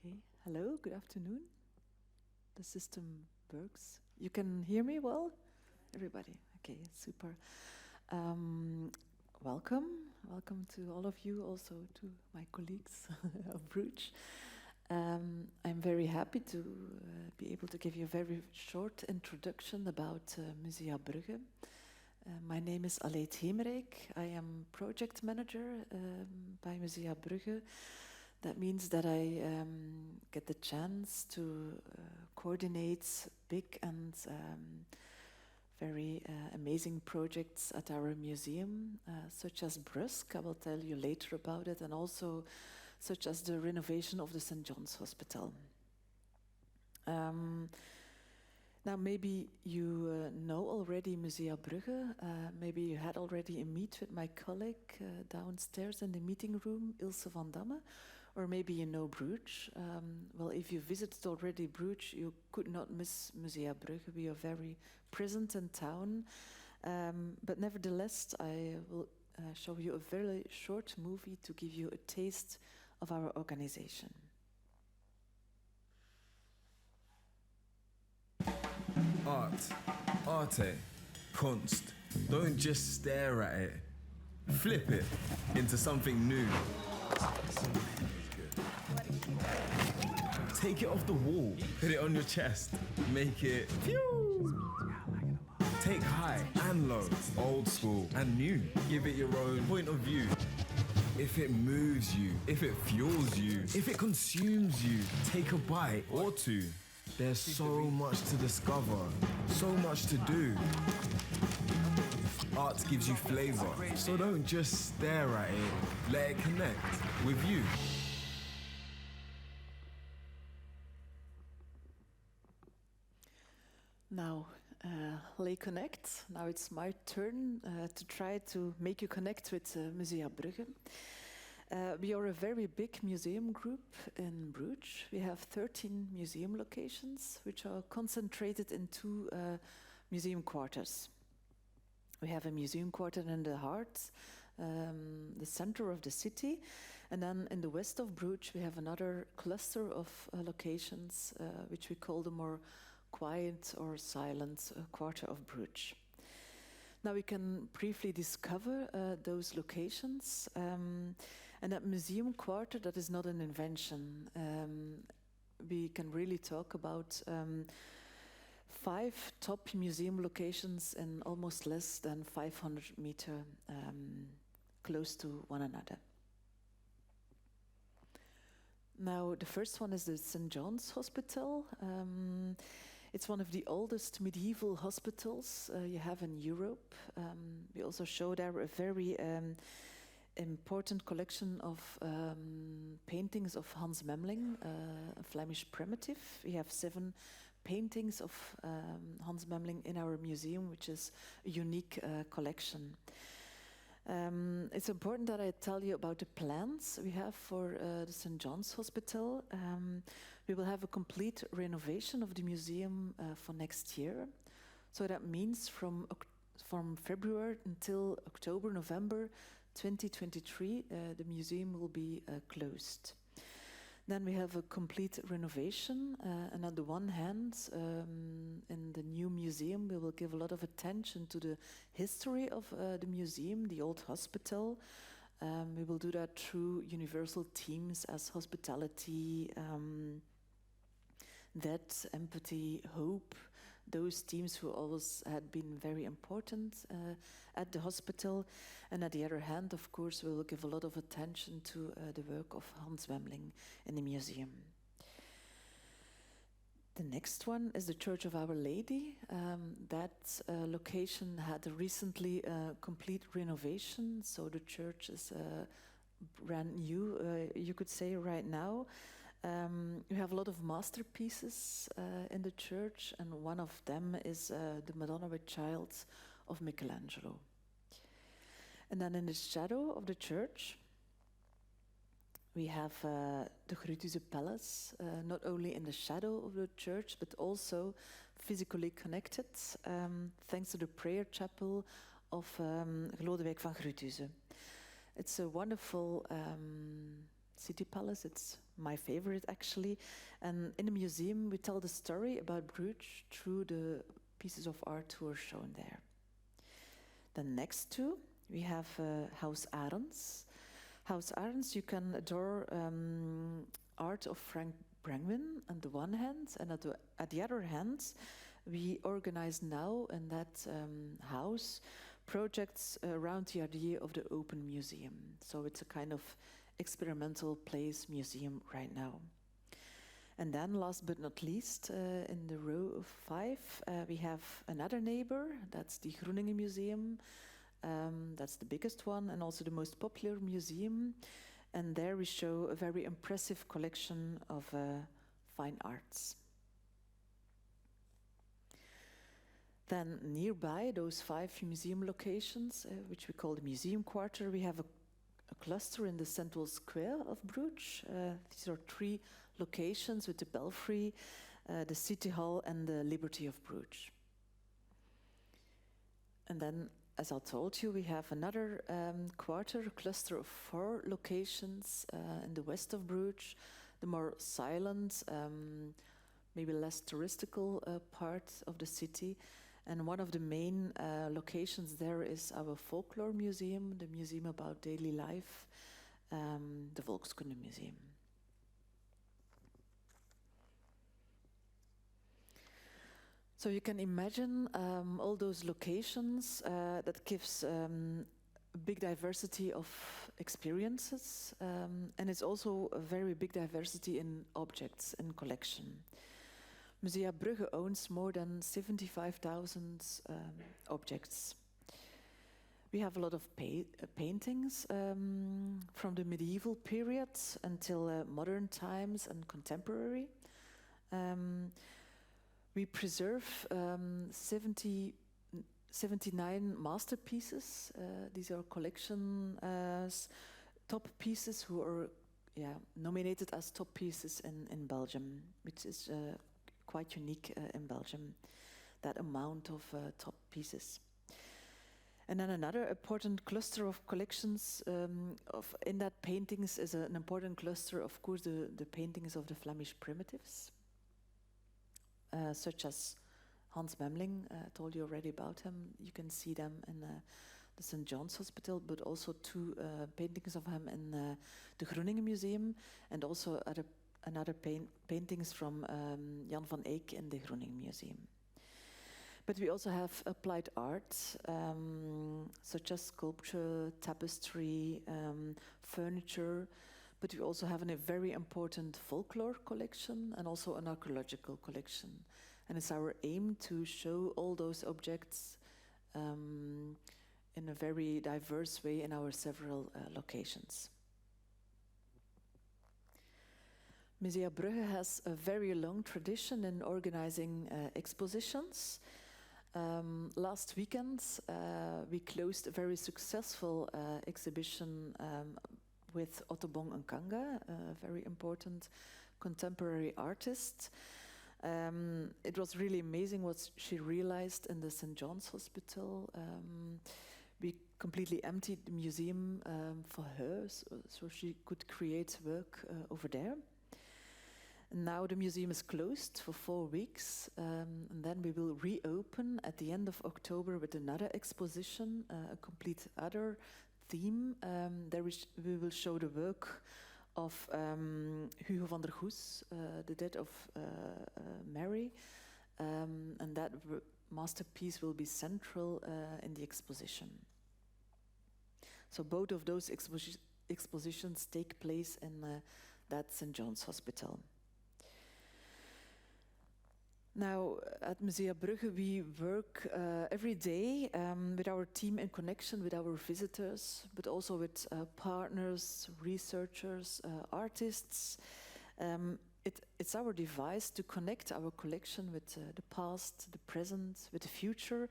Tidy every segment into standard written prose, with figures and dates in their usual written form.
Okay, hello, good afternoon. The system works. You can hear me well? Everybody, okay, super. Welcome to all of you, also to my colleagues of Bruges. I'm very happy to be able to give you a very short introduction about Musea Brugge. My name is Eyck. I am project manager by Musea Brugge. That means that I get the chance to coordinate big and very amazing projects at our museum, such as Bruges, I will tell you later about it, and also such as the renovation of the St. John's Hospital. Now, maybe you know already Musea Brugge. Maybe you had already a meet with my colleague downstairs in the meeting room, Ilse van Damme, or maybe you know Bruges. Well, if you visited already Bruges, you could not miss Musea Brugge. We are very present in town. But nevertheless, I will show you a very short movie to give you a taste of our organization. Arte, Kunst. Don't just stare at it. Flip it into something new. Take it off the wall, put it on your chest, make it phew. Take high and low, old school and new. Give it your own point of view. If it moves you, if it fuels you, if it consumes you, take a bite or two. There's so much to discover, so much to do. Art gives you flavor, so don't just stare at it, let it connect with you. Now, Lay Connect. Now it's my turn to try to make you connect with Musea Brugge. We are a very big museum group in Bruges. We have 13 museum locations, which are concentrated in two museum quarters. We have a museum quarter in the heart, the center of the city, and then in the west of Bruges we have another cluster of locations, which we call the more quiet or silent quarter of Bruges. Now we can briefly discover those locations, and that museum quarter, that is not an invention. We can really talk about 5 top museum locations in almost less than 500 meters close to one another. Now, the first one is the St. John's Hospital. It's one of the oldest medieval hospitals you have in Europe. We also show there a very important collection of paintings of Hans Memling, a Flemish primitive. We have 7 paintings of Hans Memling in our museum, which is a unique collection. It's important that I tell you about the plans we have for the St. John's Hospital. We will have a complete renovation of the museum for next year. So that means from February until October, November 2023, the museum will be closed. Then we have a complete renovation, and on the one hand, in the new museum, we will give a lot of attention to the history of the museum, the old hospital. We will do that through universal themes as hospitality, death, empathy, hope. Those themes who always had been very important at the hospital. And at the other hand, of course, we will give a lot of attention to the work of Hans Memling in the museum. The next one is the Church of Our Lady. That location had recently a complete renovation, so the church is brand new, you could say, right now. We have a lot of masterpieces in the church, and one of them is the Madonna with Child of Michelangelo. And then in the shadow of the church, we have the Grutuze Palace, not only in the shadow of the church, but also physically connected, thanks to the prayer chapel of Lodewijk van Grutuze. It's a wonderful City Palace. It's my favorite, actually. And in the museum, we tell the story about Bruges through the pieces of art who are shown there. Then next to, we have House Arends. House Arends, you can adore art of Frank Brangwyn on the one hand, and at the other hand, we organize now in that house projects around the idea of the open museum. So it's a kind of experimental place museum right now. And then last but not least, in the row of 5, we have another neighbor, that's the Groningen Museum. That's the biggest one and also the most popular museum. And there we show a very impressive collection of fine arts. Then nearby those 5 museum locations, which we call the Museum Quarter, we have a cluster in the central square of Bruges. These are 3 locations with the Belfry, the City Hall and the Liberty of Bruges. And then, as I told you, we have another quarter, cluster of 4 locations in the west of Bruges, the more silent, maybe less touristical part of the city. And one of the main locations there is our folklore museum, the museum about daily life, the Volkskunde Museum. So you can imagine all those locations that gives a big diversity of experiences, and it's also a very big diversity in objects and collection. Musea Brugge owns more than 75,000 objects. We have a lot of paintings from the medieval period until modern times and contemporary. We preserve 79 masterpieces. These are collection top pieces who are nominated as top pieces in Belgium, which is quite unique in Belgium, that amount of top pieces. And then another important cluster of collections in that paintings is an important cluster, of course, the paintings of the Flemish primitives, such as Hans Memling. I told you already about him. You can see them in the St. John's Hospital, but also 2 paintings of him in the Groningen Museum, and also another paintings from Jan van Eyck in the Groningen Museum. But we also have applied art, such as sculpture, tapestry, furniture, but we also have a very important folklore collection and also an archaeological collection. And it's our aim to show all those objects in a very diverse way in our several locations. Musea Brugge has a very long tradition in organizing expositions. Last weekend, we closed a very successful exhibition with Ottobong Nkanga, a very important contemporary artist. It was really amazing what she realized in the St. John's Hospital. We completely emptied the museum for her, so she could create work over there. Now the museum is closed for 4 weeks, and then we will reopen at the end of October with another exposition, a complete other theme. There we will show the work of Hugo van der Goes, the death of Mary, and that masterpiece will be central in the exposition. So both of those expositions take place in that St. John's Hospital. Now, at Musea Brugge, we work every day with our team in connection with our visitors, but also with partners, researchers, artists. It's our device to connect our collection with the past, the present, with the future.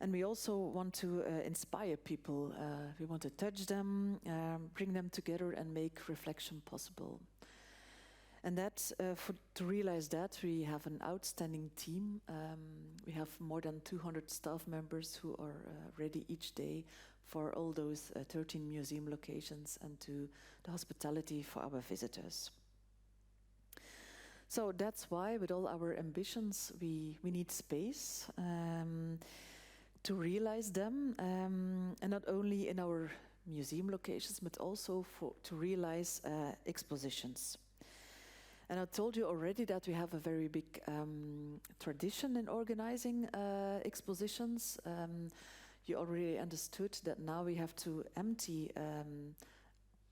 And we also want to inspire people. We want to touch them, bring them together and make reflection possible. And that, to realize that, we have an outstanding team. We have more than 200 staff members who are ready each day for all those 13 museum locations and to the hospitality for our visitors. So that's why, with all our ambitions, we need space to realize them, and not only in our museum locations, but also to realize expositions. And I told you already that we have a very big tradition in organizing expositions. You already understood that now we have to empty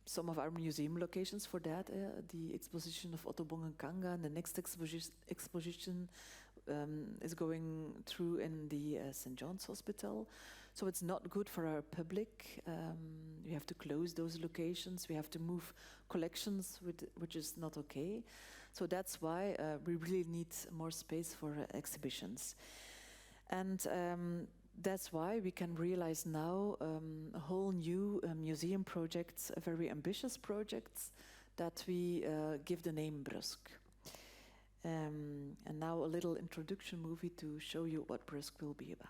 some of our museum locations for that. The exposition of Otto Bongenkanga, and the next exposition is going through in the St. John's Hospital. So it's not good for our public. We have to close those locations. We have to move collections, which is not okay. So that's why we really need more space for exhibitions. And that's why we can realize now a whole new museum project, a very ambitious project that we give the name Brugge. And now a little introduction movie to show you what Brugge will be about.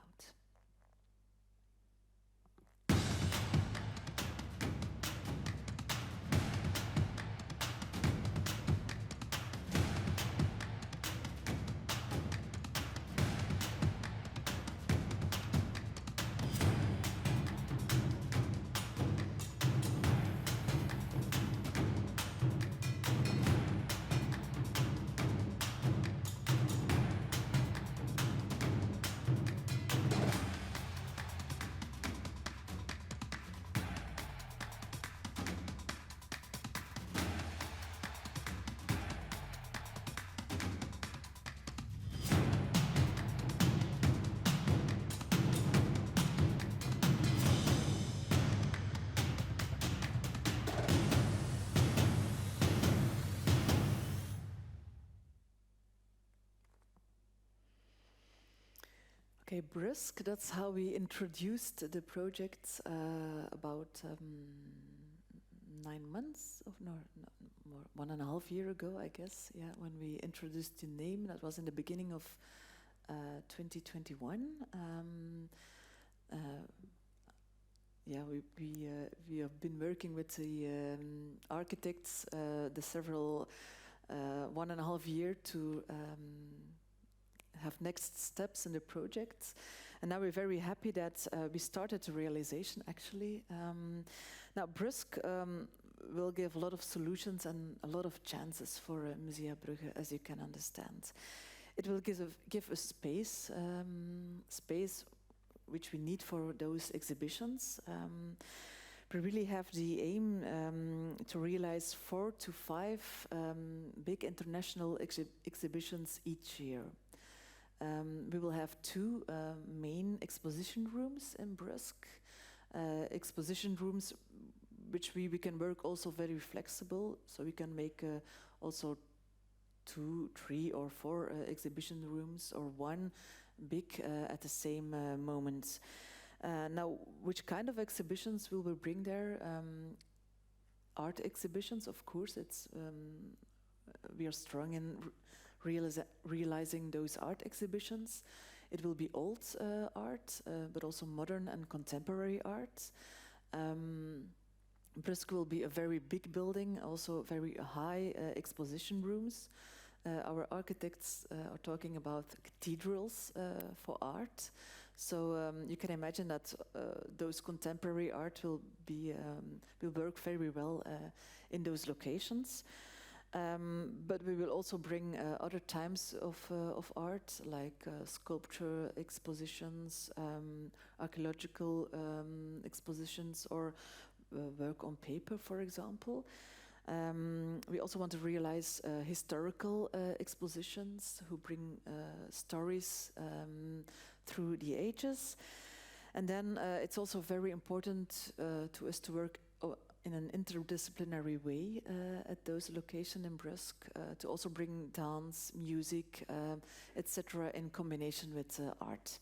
Okay, Brugge, that's how we introduced the project about 9 months, more, 1.5 years ago, I guess, yeah, when we introduced the name. That was in the beginning of 2021. Yeah, we have been working with the architects the several 1.5 years to have next steps in the project, and now we're very happy that we started the realization actually. Now Brugge will give a lot of solutions and a lot of chances for Musea Brugge, as you can understand. It will give a space which we need for those exhibitions. We really have the aim to realize 4 to 5 big international exhibitions each year. We will have 2 main exposition rooms in Brugge. Exposition rooms which we can work also very flexible, so we can make also 2, 3 or 4 exhibition rooms, or 1 big at the same moment. Now, which kind of exhibitions will we bring there? Art exhibitions, of course. We are strong in realizing those art exhibitions. It will be old art, but also modern and contemporary art. Brugge will be a very big building, also very high exposition rooms. Our architects are talking about cathedrals for art. So you can imagine that those contemporary art will work very well in those locations. But we will also bring other types of art, like sculpture expositions, archaeological expositions, or work on paper, for example. We also want to realize historical expositions who bring stories through the ages. And then it's also very important to us to work in an interdisciplinary way at those locations in Brugge, to also bring dance, music, etc. in combination with art.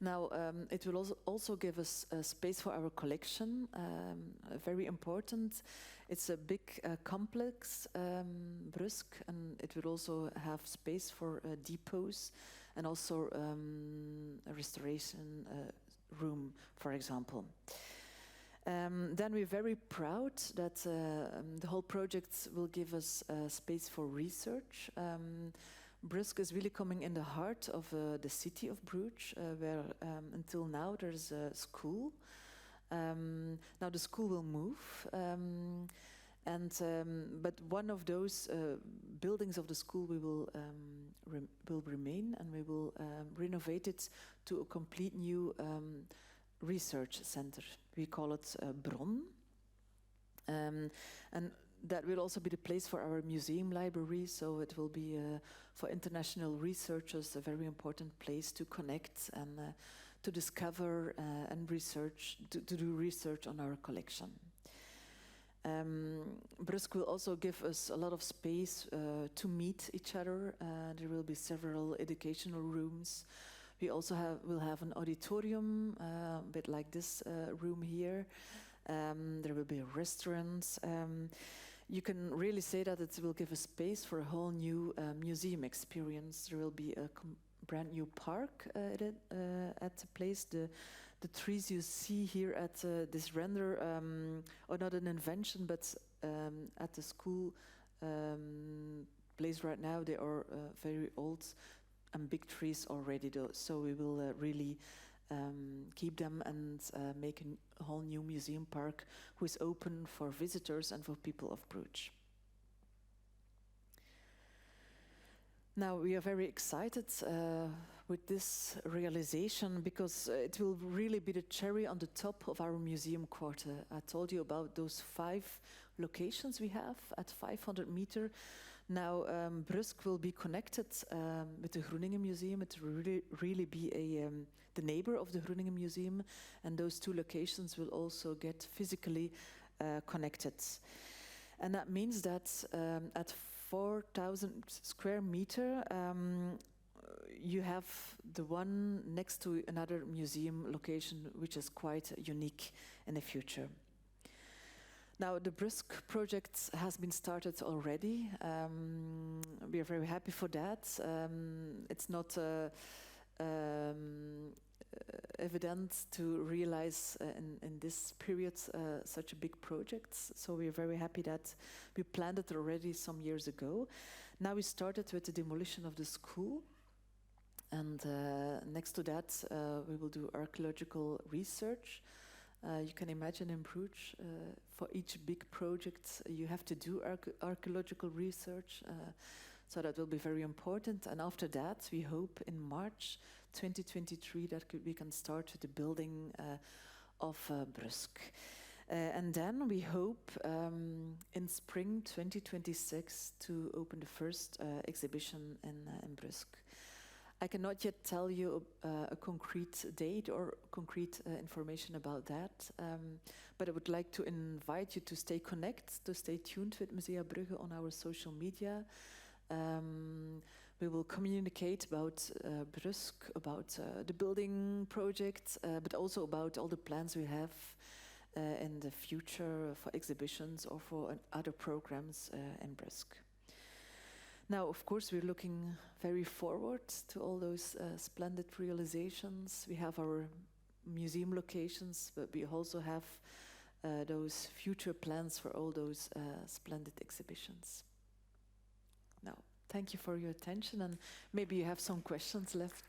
Now, it will also give us space for our collection, very important. It's a big complex, Brugge, and it will also have space for depots and also a restoration room, for example. Then we're very proud that the whole project will give us space for research. Brugge is really coming in the heart of the city of Bruges, where until now there's a school. Now the school will move, but one of those buildings of the school we will remain, and we will renovate it to a complete new research center. We call it Bron, and that will also be the place for our museum library, so it will be for international researchers a very important place to connect and to discover and research, to do research on our collection. Brugge will also give us a lot of space to meet each other. There will be several educational rooms. We also will have an auditorium, a bit like this room here. There will be restaurants. You can really say that it will give a space for a whole new museum experience. There will be a brand new park at the place. The trees you see here at this render are not an invention, but at the school place right now, they are very old and big trees already, though. So we will really keep them and make a whole new museum park who is open for visitors and for people of Bruges. Now we are very excited with this realization because it will really be the cherry on the top of our museum quarter. I told you about those 5 locations we have at 500 meters. Now Brugge will be connected with the Groningen Museum. It will really be the neighbor of the Groningen Museum, and those 2 locations will also get physically connected. And that means that at 4,000 square meter, you have the one next to another museum location, which is quite unique in the future. Now, the Brugge project has been started already. We are very happy for that. It's not evident to realize in this period such a big project. So we are very happy that we planned it already some years ago. Now we started with the demolition of the school. And next to that, we will do archaeological research. You can imagine in Bruges, for each big project, you have to do archaeological research. So that will be very important. And after that, we hope in March 2023 that we can start the building of Brugge. And then we hope in spring 2026 to open the first exhibition in Brugge. I cannot yet tell you a concrete date or concrete information about that, but I would like to invite you to stay connected, to stay tuned with Musea Brugge on our social media. We will communicate about Brugge, about the building project, but also about all the plans we have in the future for exhibitions or for other programs in Brugge. Now, of course, we're looking very forward to all those splendid realizations. We have our museum locations, but we also have those future plans for all those splendid exhibitions. Now, thank you for your attention, and maybe you have some questions left.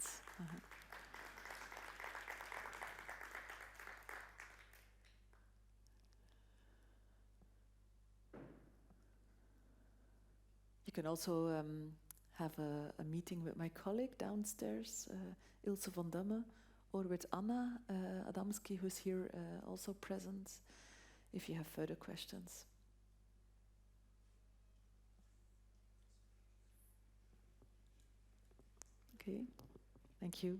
You can also have a meeting with my colleague downstairs, Ilse van Damme, or with Anna Adamski, who's here also present, if you have further questions. Okay, thank you.